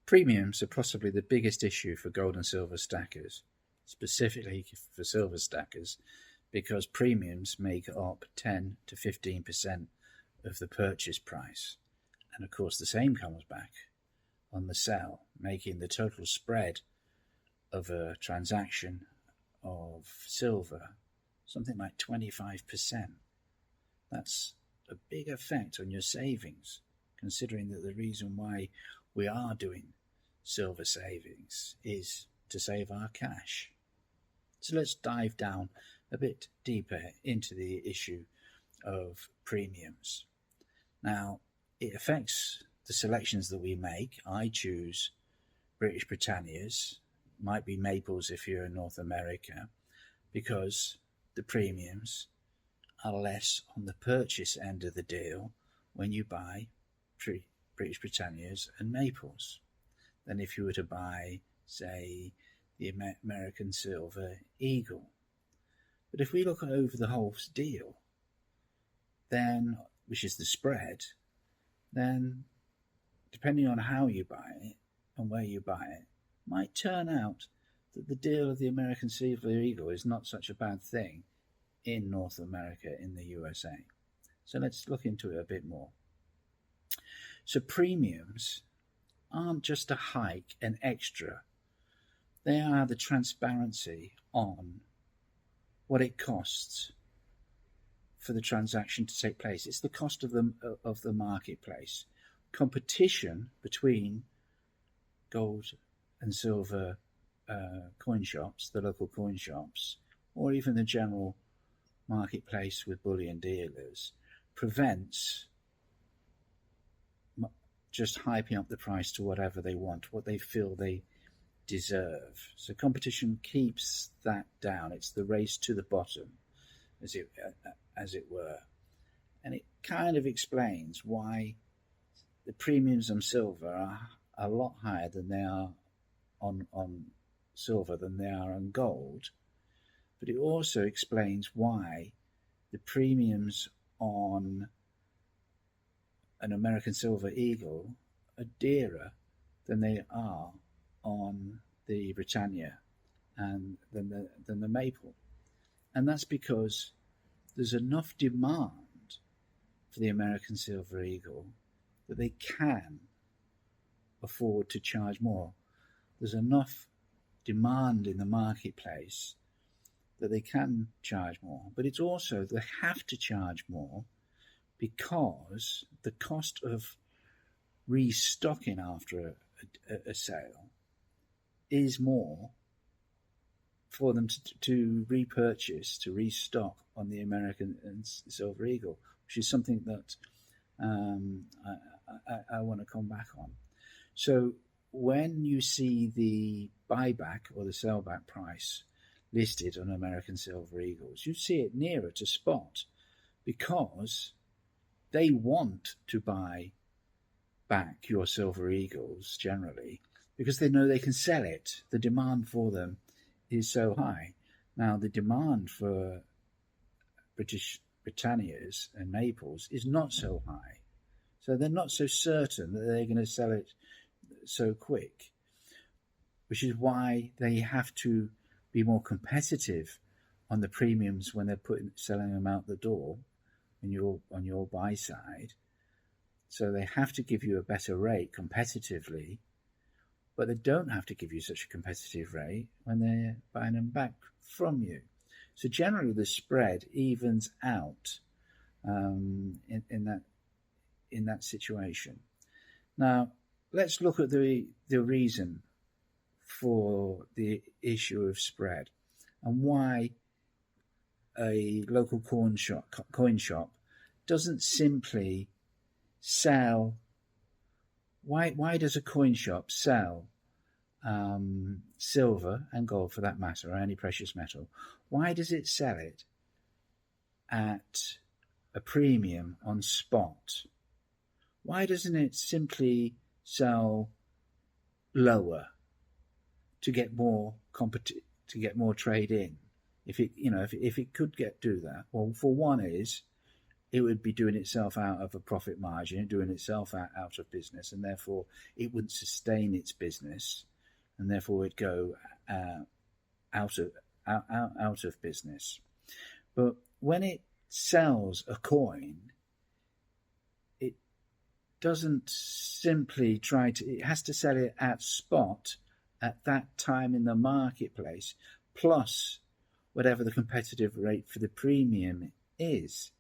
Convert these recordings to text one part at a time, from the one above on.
Premiums are possibly the biggest issue for gold and silver stackers, specifically for silver stackers, because premiums make up 10 to 15% of the purchase price. And of course, the same comes back on the sell, making the total spread of a transaction of silver something like 25%. That's a big effect on your savings, considering that the reason why we are doing silver savings is to save our cash. So let's dive down a bit deeper into the issue of premiums. Now, it affects the selections that we make. I choose British Britannias, might be Maples if you're in North America, because the premiums are less on the purchase end of the deal when you buy British Britannias and Maples than if you were to buy, say, the American Silver Eagle. But if we look over the whole deal, then, which is the spread, then depending on how you buy it and where you buy it, might turn out that the deal of the American Silver Eagle is not such a bad thing in North America, in the USA. So let's look into it a bit more. So premiums aren't just a hike, an extra. They are the transparency on what it costs for the transaction to take place. It's the cost of the marketplace. Competition between gold and silver coin shops, the local coin shops, or even the general marketplace with bullion dealers, prevents just hyping up the price to whatever they want, what they feel they deserve. So competition keeps that down. It's the race to the bottom, as it were. And it kind of explains why the premiums on silver are a lot higher than they are on silver than they are on gold. But it also explains why the premiums on an American Silver Eagle are dearer than they are on the Britannia and than the Maple. And that's because there's enough demand for the American Silver Eagle that they can afford to charge more. There's enough demand in the marketplace that they can charge more. But it's also they have to charge more because the cost of restocking after a sale is more for them to repurchase, to restock on the American Silver Eagle, which is something that I want to come back on. So when you see the buyback or the sellback price listed on American Silver Eagles, you see it nearer to spot because they want to buy back your Silver Eagles generally because they know they can sell it. The demand for them is so high. Now, the demand for British Britannias and Maples is not so high. So they're not so certain that they're going to sell it so quick, which is why they have to be more competitive on the premiums when they're selling them out the door on your buy side. So they have to give you a better rate competitively, but they don't have to give you such a competitive rate when they're buying them back from you. So generally the spread evens out in that situation. Now, let's look at the reason for the issue of spread and why a local coin shop doesn't simply sell. Why does a coin shop sell silver and gold, for that matter, or any precious metal? Why does it sell it at a premium on spot? Why doesn't it simply sell lower to get more to get more trade in? If it could do that, well, for one is it would be doing itself out of a profit margin, doing itself out of business, and therefore it wouldn't sustain its business, and therefore it'd go out of business. But when it sells a coin, it doesn't simply try to, it has to sell it at spot at that time in the marketplace, plus whatever the competitive rate for the premium is.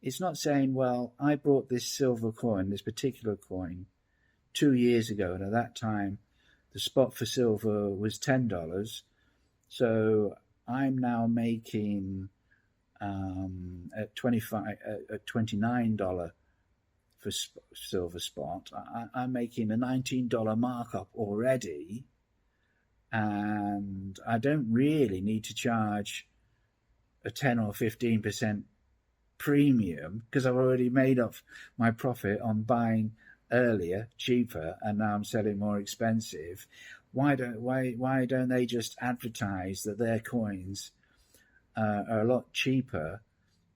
It's not saying, well, I bought this silver coin, this particular coin, 2 years ago, and at that time the spot for silver was $10, so I'm now making at $29 for silver spot. I'm making a $19 markup already, and I don't really need to charge a 10 or 15% premium because I've already made up my profit on buying earlier, cheaper, and now I'm selling more expensive. Why don't they just advertise that their coins are a lot cheaper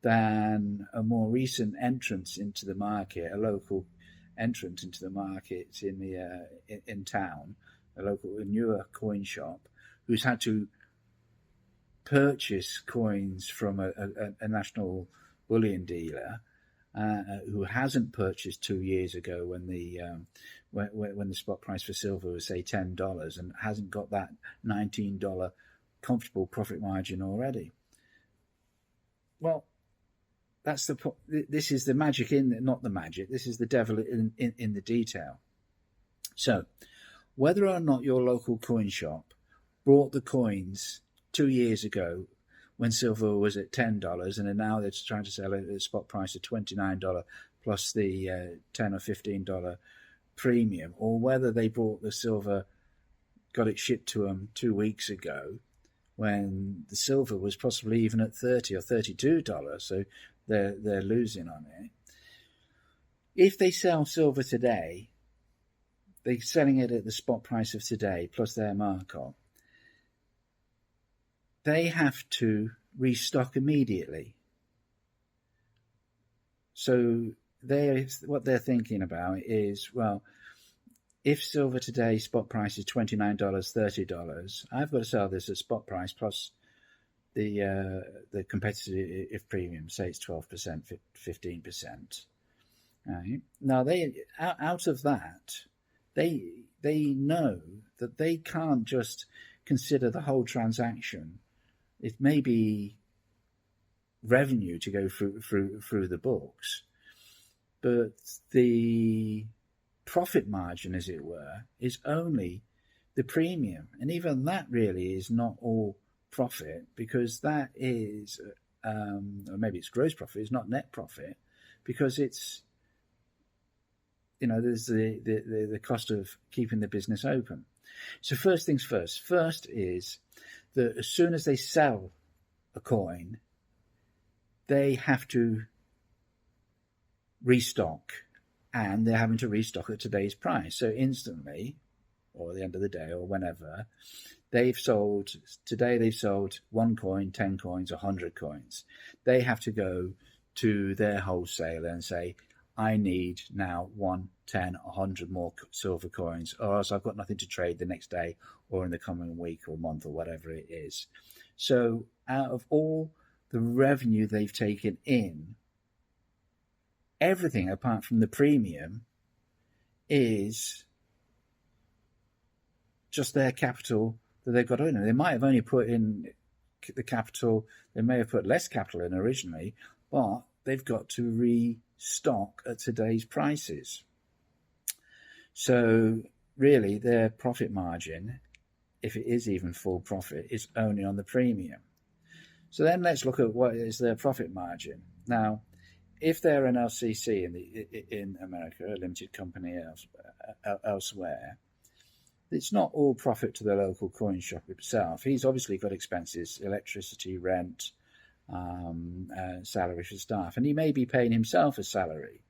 than a more recent entrance into the market, a local entrant into the market in town, a newer coin shop, who's had to purchase coins from a national bullion dealer who hasn't purchased 2 years ago when the spot price for silver was, say, $10, and hasn't got that $19 comfortable profit margin already. Well, that's this is the magic not the magic. This is the devil in the detail. So, whether or not your local coin shop brought the coins 2 years ago when silver was at $10, and now they're trying to sell it at a spot price of $29 plus the $10 or $15 premium, or whether they bought the silver, got it shipped to them 2 weeks ago when the silver was possibly even at $30 or $32, so they're losing on it. If they sell silver today, they're selling it at the spot price of today plus their markup. They have to restock immediately. So what they're thinking about is, well, if silver today spot price is $29, $30, I've got to sell this at spot price plus the competitive premium, say it's 12%, 15%. Right? Now out of that, they know that they can't just consider the whole transaction. It may be revenue to go through the books, but the profit margin, as it were, is only the premium, and even that really is not all profit, because that is, or maybe it's gross profit, it's not net profit, because it's, there's the cost of keeping the business open. So first things first. First is that as soon as they sell a coin, they have to restock, and they're having to restock at today's price. So instantly, or at the end of the day, or whenever, they've sold 1 coin, 10 coins, 100 coins. They have to go to their wholesaler and say, I need now 1, 10, 100 more silver coins, or else I've got nothing to trade the next day or in the coming week or month or whatever it is. So out of all the revenue they've taken in, everything apart from the premium is just their capital that they've got in. They might have only put in the capital, they may have put less capital in originally, but they've got to restock at today's prices. So really their profit margin, if it is even full profit, is only on the premium. So then let's look at what is their profit margin. Now, if they're an LCC in America, a limited company elsewhere, it's not all profit to the local coin shop itself. He's obviously got expenses, electricity, rent, salary for staff, and he may be paying himself a salary,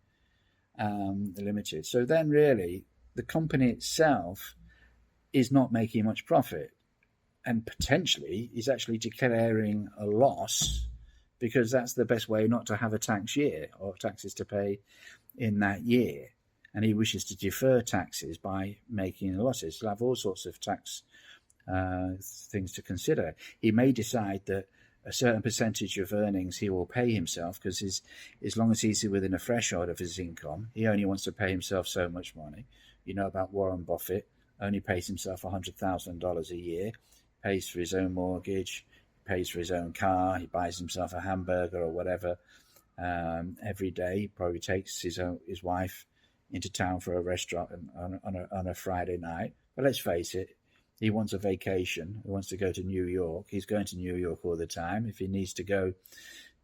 limited. So then really the company itself is not making much profit, and potentially is actually declaring a loss because that's the best way not to have a tax year or taxes to pay in that year. And he wishes to defer taxes by making losses. He'll have all sorts of tax things to consider. He may decide that a certain percentage of earnings he will pay himself, because as long as he's within a threshold of his income, he only wants to pay himself so much money. You know about Warren Buffett, only pays himself $100,000 a year, pays for his own mortgage, pays for his own car, he buys himself a hamburger or whatever every day. He probably takes his wife into town for a restaurant on a Friday night. But let's face it, he wants a vacation. He wants to go to New York. He's going to New York all the time. If he needs to go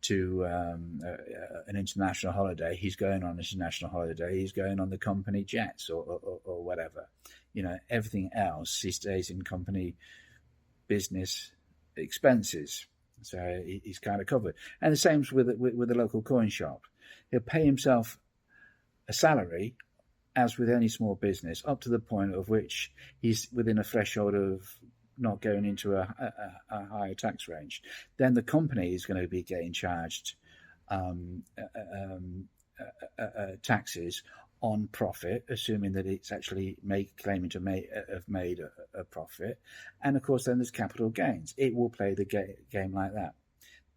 to an international holiday, he's going on an international holiday. He's going on the company jets or whatever. You know, everything else, he stays in company business expenses. So he's kind of covered. And the same with the local coin shop. He'll pay himself a salary, as with any small business, up to the point of which he's within a threshold of not going into a higher tax range. Then the company is going to be getting charged taxes on profit, assuming that it's actually claiming to have made a profit. And of course, then there's capital gains. It will play the game like that.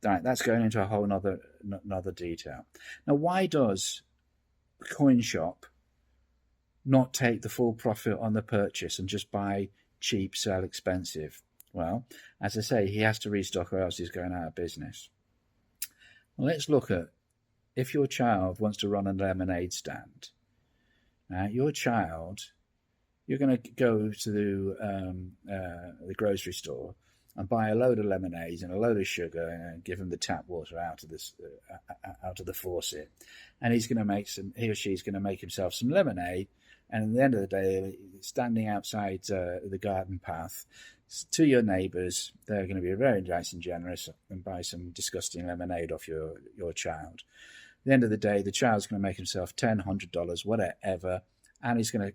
Right, that's going into a whole another detail. Now, why does the coin shop not take the full profit on the purchase and just buy cheap, sell expensive? Well, as I say, he has to restock or else he's going out of business. Well, let's look at, if your child wants to run a lemonade stand, your child, you're going to go to the grocery store and buy a load of lemonades and a load of sugar and give him the tap water out of the faucet, and he or she's going to make himself some lemonade. And at the end of the day, standing outside the garden path to your neighbours, they're going to be very nice and generous and buy some disgusting lemonade off your child. At the end of the day, the child's going to make himself $10, $100, whatever, and he's going to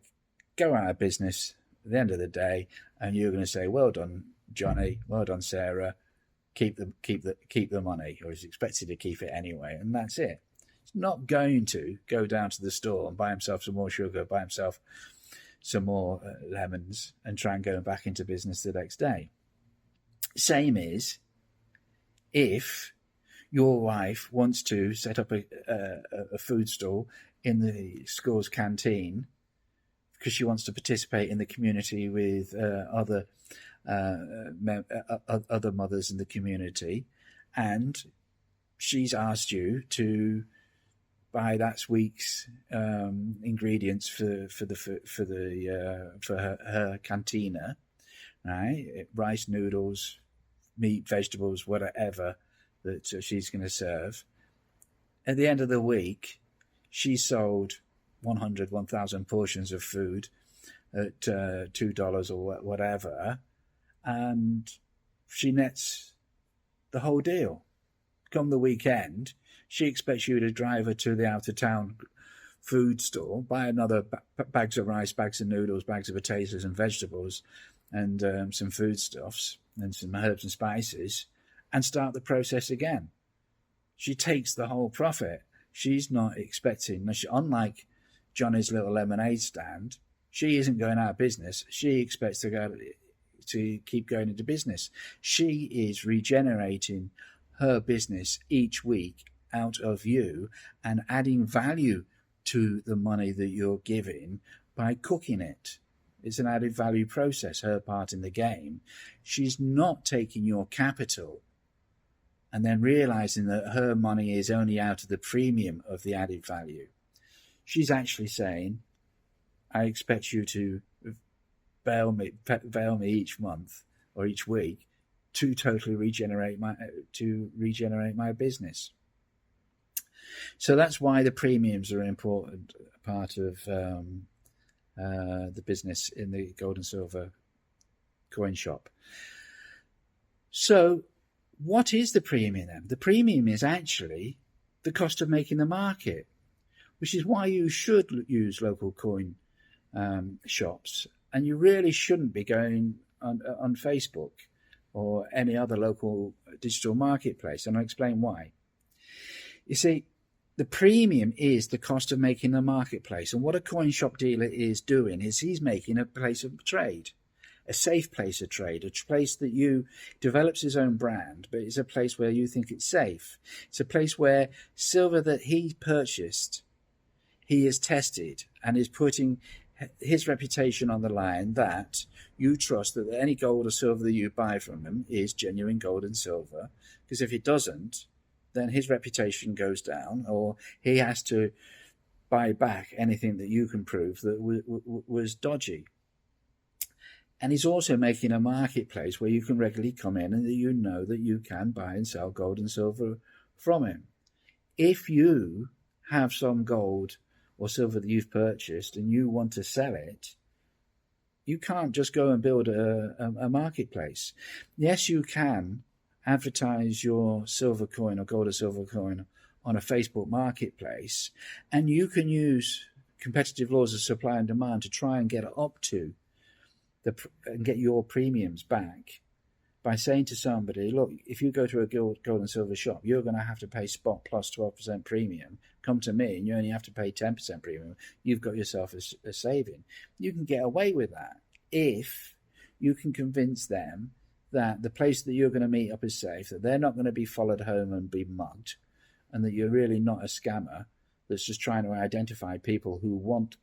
go out of business at the end of the day, and you're going to say, well done, Johnny, well done, Sarah, keep the money, or he's expected to keep it anyway, and that's it. He's not going to go down to the store and buy himself some more sugar, buy himself some more lemons, and try and go back into business the next day. Same is if your wife wants to set up a food stall in the school's canteen because she wants to participate in the community with other mothers in the community, and she's asked you to buy that week's ingredients for her cantina, right? Rice, noodles, meat, vegetables, whatever that she's going to serve. At the end of the week, she sold 1,000 portions of food at $2 or whatever, and she nets the whole deal. Come the weekend, she expects you to drive her to the out-of-town food store, buy another bags of rice, bags of noodles, bags of potatoes and vegetables, and some foodstuffs and some herbs and spices, and start the process again. She takes the whole profit. She's not expecting, unlike Johnny's little lemonade stand, she isn't going out of business. She expects to keep going into business. She is regenerating her business each week out of you and adding value to the money that you're giving by cooking it. It's an added value process, her part in the game. She's not taking your capital and then realizing that her money is only out of the premium of the added value. She's actually saying, I expect you to bail me each month or each week to totally regenerate my business. So that's why the premiums are an important part of the business in the gold and silver coin shop. So what is the premium then? The premium is actually the cost of making the market, which is why you should use local coin shops, and you really shouldn't be going on Facebook or any other local digital marketplace, and I'll explain why. You see, the premium is the cost of making the marketplace, and what a coin shop dealer is doing is he's making a place of trade, a safe place of trade, a place that you develops his own brand, but it's a place where you think it's safe. It's a place where silver that he purchased, he has tested and is putting his reputation on the line, that you trust that any gold or silver that you buy from him is genuine gold and silver, because if it doesn't, then his reputation goes down, or he has to buy back anything that you can prove that was dodgy. And he's also making a marketplace where you can regularly come in and that you know that you can buy and sell gold and silver from him. If you have some gold or silver that you've purchased and you want to sell it, you can't just go and build a marketplace. Yes, you can advertise your silver coin or gold or silver coin on a Facebook marketplace, and you can use competitive laws of supply and demand to try and get it up to and get your premiums back by saying to somebody, look, if you go to a gold and silver shop, you're going to have to pay spot plus 12% premium. Come to me and you only have to pay 10% premium. You've got yourself a saving. You can get away with that if you can convince them that the place that you're going to meet up is safe, that they're not going to be followed home and be mugged, and that you're really not a scammer that's just trying to identify people who want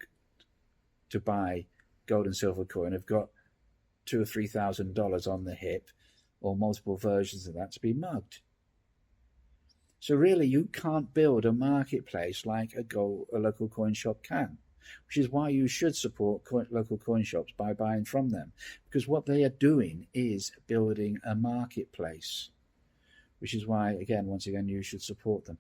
to buy gold and silver coin, have got $2,000 or $3,000 on the hip, or multiple versions of that, to be mugged. So really, you can't build a marketplace like a local coin shop can, which is why you should support local coin shops by buying from them, because what they are doing is building a marketplace, which is why, once again, you should support them.